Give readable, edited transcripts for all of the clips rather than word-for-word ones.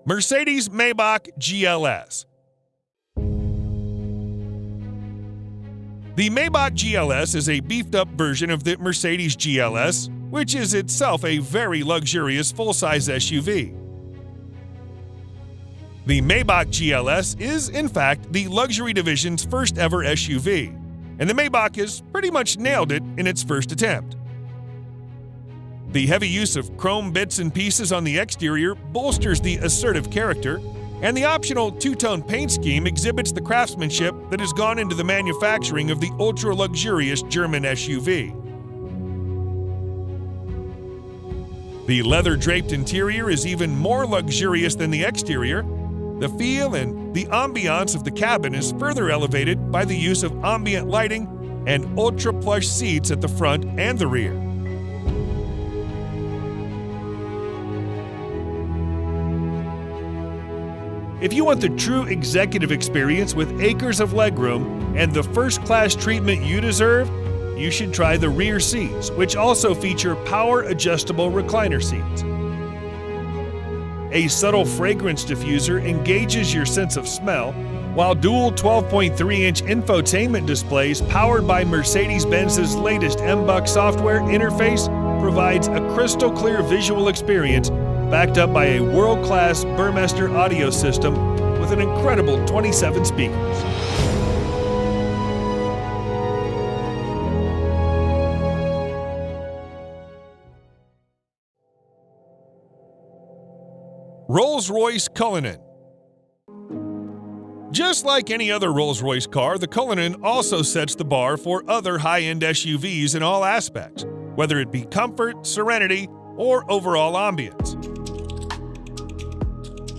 Mercedes-Maybach GLS. The Maybach GLS is a beefed-up version of the Mercedes GLS, which is itself a very luxurious full-size SUV. The Maybach GLS is, in fact, the luxury division's first-ever SUV, and the Maybach has pretty much nailed it in its first attempt. The heavy use of chrome bits and pieces on the exterior bolsters the assertive character, and the optional two-tone paint scheme exhibits the craftsmanship that has gone into the manufacturing of the ultra-luxurious German SUV. The leather-draped interior is even more luxurious than the exterior. The feel and the ambiance of the cabin is further elevated by the use of ambient lighting and ultra-plush seats at the front and the rear. If you want the true executive experience with acres of legroom and the first-class treatment you deserve, you should try the rear seats, which also feature power-adjustable recliner seats. A subtle fragrance diffuser engages your sense of smell, while dual 12.3-inch infotainment displays powered by Mercedes-Benz's latest MBUX software interface provides a crystal-clear visual experience backed up by a world-class Burmester audio system with an incredible 27 speakers. Rolls-Royce Cullinan. Just like any other Rolls-Royce car, the Cullinan also sets the bar for other high-end SUVs in all aspects, whether it be comfort, serenity, or overall ambience.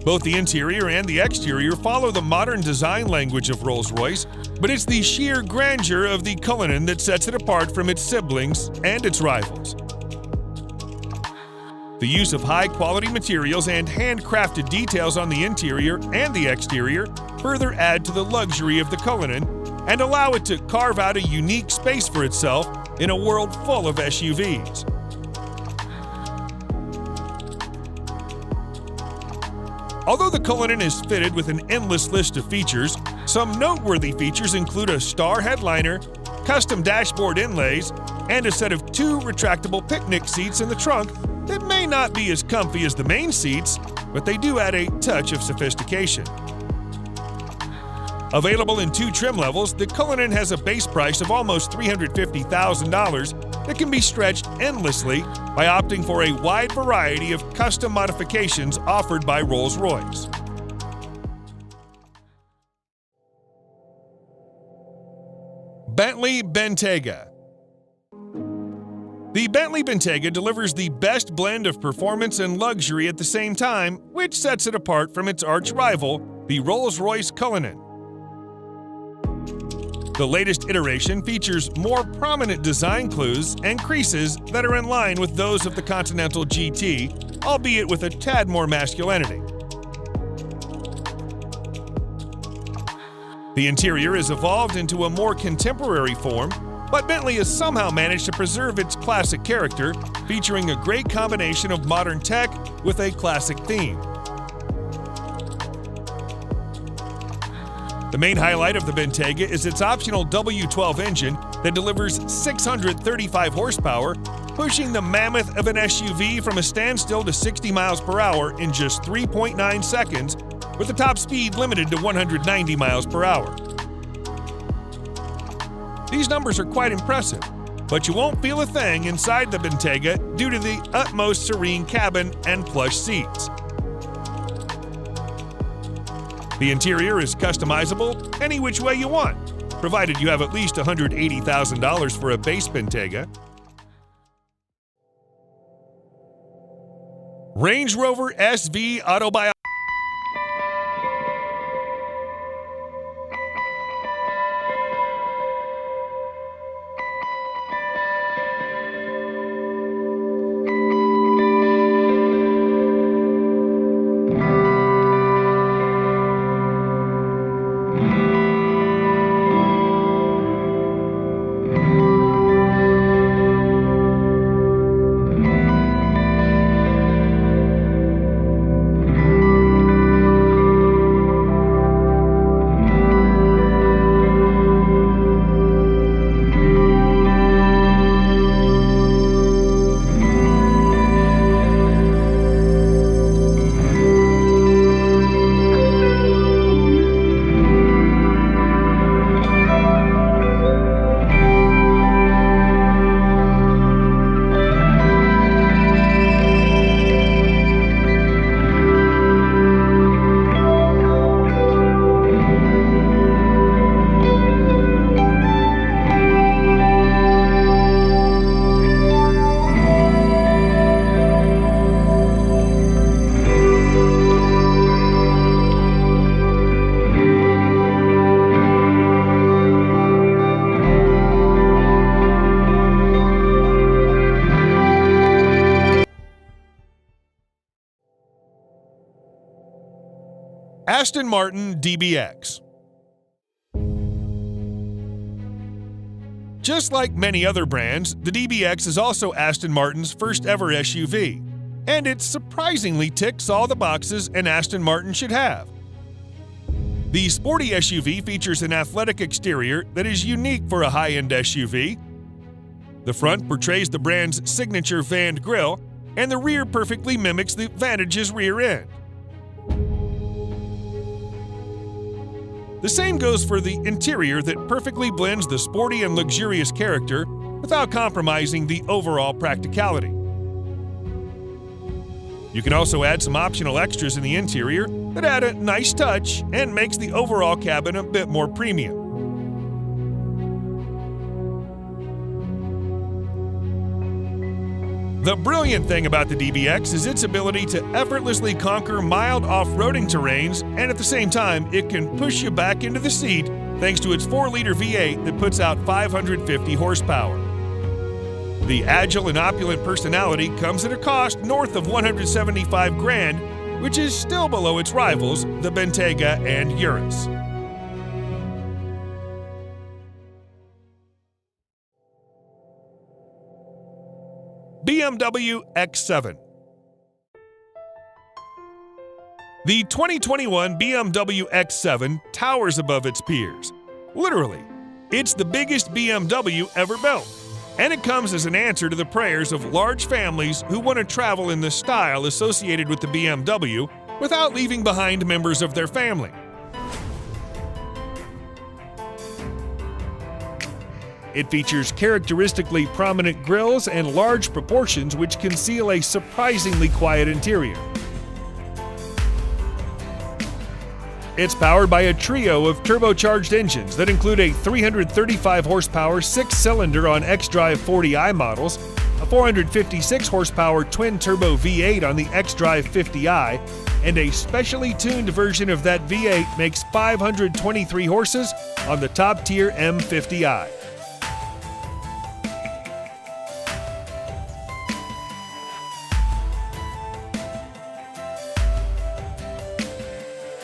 Both the interior and the exterior follow the modern design language of Rolls-Royce, but it's the sheer grandeur of the Cullinan that sets it apart from its siblings and its rivals. The use of high-quality materials and handcrafted details on the interior and the exterior further add to the luxury of the Cullinan and allow it to carve out a unique space for itself in a world full of SUVs. Although the Cullinan is fitted with an endless list of features, some noteworthy features include a star headliner, custom dashboard inlays, and a set of 2 retractable picnic seats in the trunk that may not be as comfy as the main seats, but they do add a touch of sophistication. Available in 2 trim levels, the Cullinan has a base price of almost $350,000 that can be stretched endlessly by opting for a wide variety of custom modifications offered by Rolls-Royce. Bentley Bentayga. The Bentley Bentayga delivers the best blend of performance and luxury at the same time, which sets it apart from its arch-rival, the Rolls-Royce Cullinan. The latest iteration features more prominent design clues and creases that are in line with those of the Continental GT, albeit with a tad more masculinity. The interior is evolved into a more contemporary form, but Bentley has somehow managed to preserve its classic character, featuring a great combination of modern tech with a classic theme. The main highlight of the Bentayga is its optional W12 engine that delivers 635 horsepower, pushing the mammoth of an SUV from a standstill to 60 miles per hour in just 3.9 seconds, with the top speed limited to 190 miles per hour. These numbers are quite impressive, but you won't feel a thing inside the Bentayga due to the utmost serene cabin and plush seats. The interior is customizable any which way you want, provided you have at least $180,000 for a base Bentayga. Range Rover SVAutobiography. Aston Martin DBX. Just like many other brands, the DBX is also Aston Martin's first ever SUV, and it surprisingly ticks all the boxes an Aston Martin should have. The sporty SUV features an athletic exterior that is unique for a high-end SUV. The front portrays the brand's signature vanned grille, and the rear perfectly mimics the Vantage's rear end. The same goes for the interior that perfectly blends the sporty and luxurious character without compromising the overall practicality. You can also add some optional extras in the interior that add a nice touch and makes the overall cabin a bit more premium. The brilliant thing about the DBX is its ability to effortlessly conquer mild off-roading terrains, and at the same time, it can push you back into the seat thanks to its 4-liter V8 that puts out 550 horsepower. The agile and opulent personality comes at a cost north of $175,000, which is still below its rivals, the Bentayga and Urus. BMW X7. The 2021 BMW X7 towers above its peers. Literally, it's the biggest BMW ever built, and it comes as an answer to the prayers of large families who want to travel in the style associated with the BMW without leaving behind members of their family. It features characteristically prominent grilles and large proportions which conceal a surprisingly quiet interior. It's powered by a trio of turbocharged engines that include a 335 horsepower 6-cylinder on xDrive 40i models, a 456 horsepower twin-turbo V8 on the xDrive 50i, and a specially tuned version of that V8 makes 523 horses on the top-tier M50i.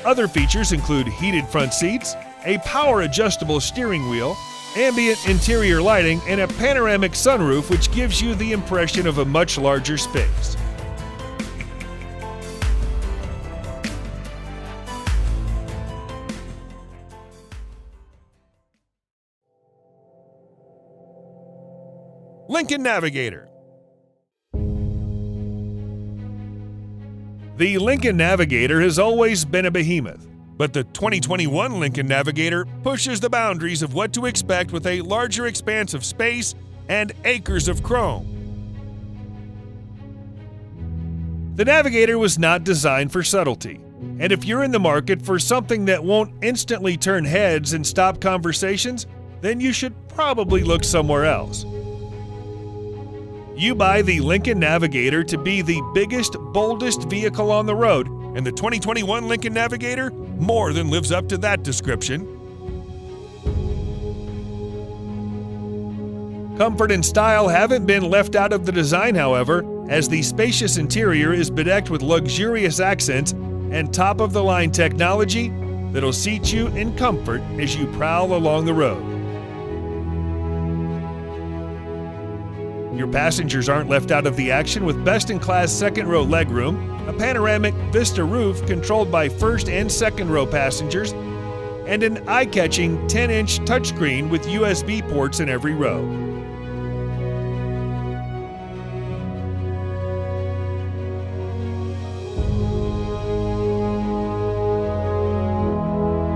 Other features include heated front seats, a power-adjustable steering wheel, ambient interior lighting, and a panoramic sunroof which gives you the impression of a much larger space. Lincoln Navigator. The Lincoln Navigator has always been a behemoth, but the 2021 Lincoln Navigator pushes the boundaries of what to expect with a larger expanse of space and acres of chrome. The Navigator was not designed for subtlety, and if you're in the market for something that won't instantly turn heads and stop conversations, then you should probably look somewhere else. You buy the Lincoln Navigator to be the biggest, boldest vehicle on the road, and the 2021 Lincoln Navigator more than lives up to that description. Comfort and style haven't been left out of the design, however, as the spacious interior is bedecked with luxurious accents and top-of-the-line technology that'll seat you in comfort as you prowl along the road. Your passengers aren't left out of the action with best-in-class second-row legroom, a panoramic Vista roof controlled by first and second-row passengers, and an eye-catching 10-inch touchscreen with USB ports in every row.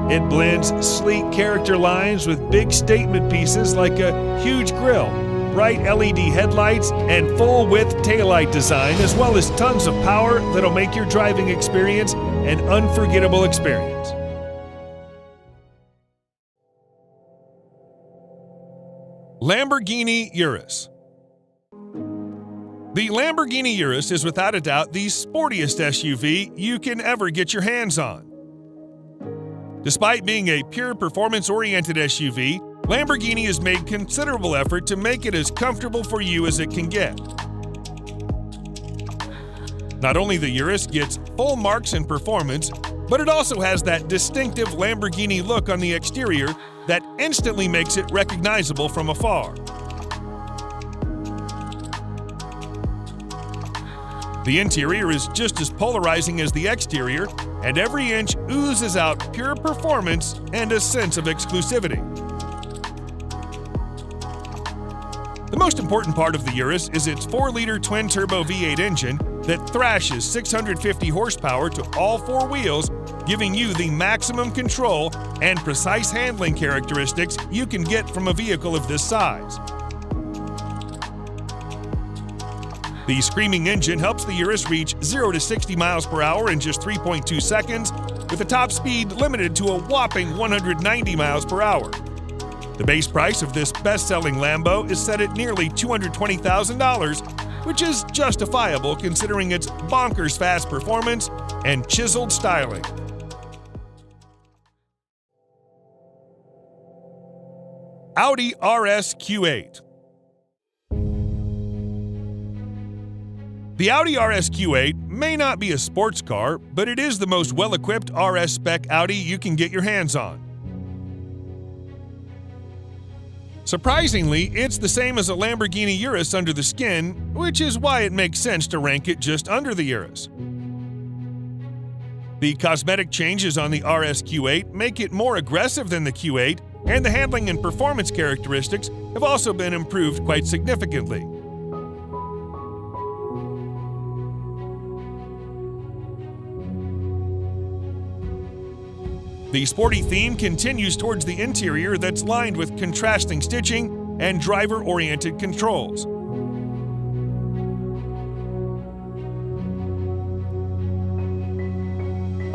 It blends sleek character lines with big statement pieces like a huge grille, bright LED headlights, and full-width taillight design, as well as tons of power that'll make your driving experience an unforgettable experience. Lamborghini Urus. The Lamborghini Urus is without a doubt the sportiest SUV you can ever get your hands on. Despite being a pure performance-oriented SUV, Lamborghini has made considerable effort to make it as comfortable for you as it can get. Not only the Urus gets full marks in performance, but it also has that distinctive Lamborghini look on the exterior that instantly makes it recognizable from afar. The interior is just as polarizing as the exterior, and every inch oozes out pure performance and a sense of exclusivity. The most important part of the Urus is its 4-liter twin-turbo V8 engine that thrashes 650 horsepower to all 4 wheels, giving you the maximum control and precise handling characteristics you can get from a vehicle of this size. The screaming engine helps the Urus reach 0 to 60 miles per hour in just 3.2 seconds, with a top speed limited to a whopping 190 miles per hour. The base price of this best-selling Lambo is set at nearly $220,000, which is justifiable considering its bonkers fast performance and chiseled styling. Audi RS Q8. The Audi RS Q8 may not be a sports car, but it is the most well-equipped RS spec Audi you can get your hands on. Surprisingly, it's the same as a Lamborghini Urus under the skin, which is why it makes sense to rank it just under the Urus. The cosmetic changes on the RS Q8 make it more aggressive than the Q8, and the handling and performance characteristics have also been improved quite significantly. The sporty theme continues towards the interior that's lined with contrasting stitching and driver-oriented controls.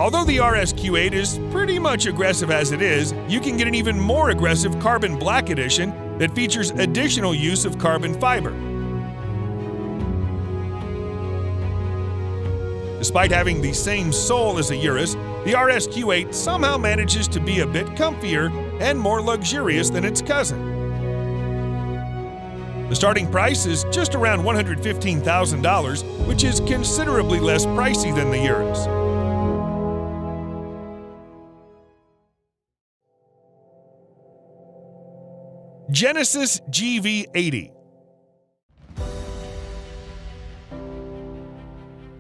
Although the RS Q8 is pretty much aggressive as it is, you can get an even more aggressive carbon black edition that features additional use of carbon fiber. Despite having the same soul as a Urus, the RS Q8 somehow manages to be a bit comfier and more luxurious than its cousin. The starting price is just around $115,000, which is considerably less pricey than the Urus. Genesis GV80.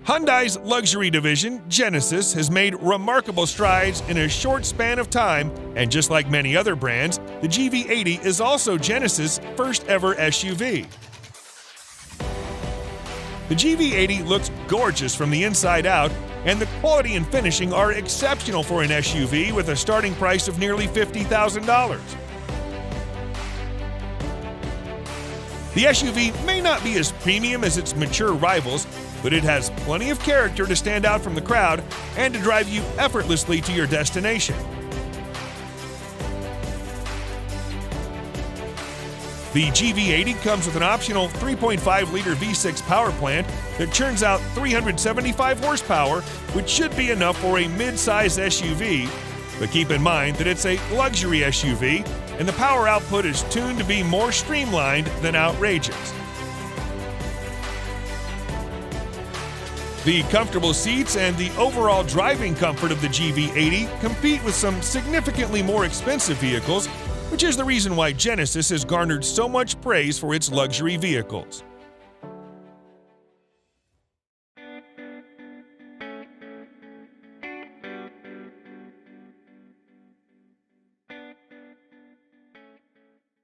Hyundai's luxury division, Genesis, has made remarkable strides in a short span of time, and just like many other brands, the GV80 is also Genesis' first ever SUV. The GV80 looks gorgeous from the inside out, and the quality and finishing are exceptional for an SUV with a starting price of nearly $50,000. The SUV may not be as premium as its mature rivals, but it has plenty of character to stand out from the crowd and to drive you effortlessly to your destination. The GV80 comes with an optional 3.5-liter V6 power plant that churns out 375 horsepower, which should be enough for a mid-size SUV, but keep in mind that it's a luxury SUV, and the power output is tuned to be more streamlined than outrageous. The comfortable seats and the overall driving comfort of the GV80 compete with some significantly more expensive vehicles, which is the reason why Genesis has garnered so much praise for its luxury vehicles.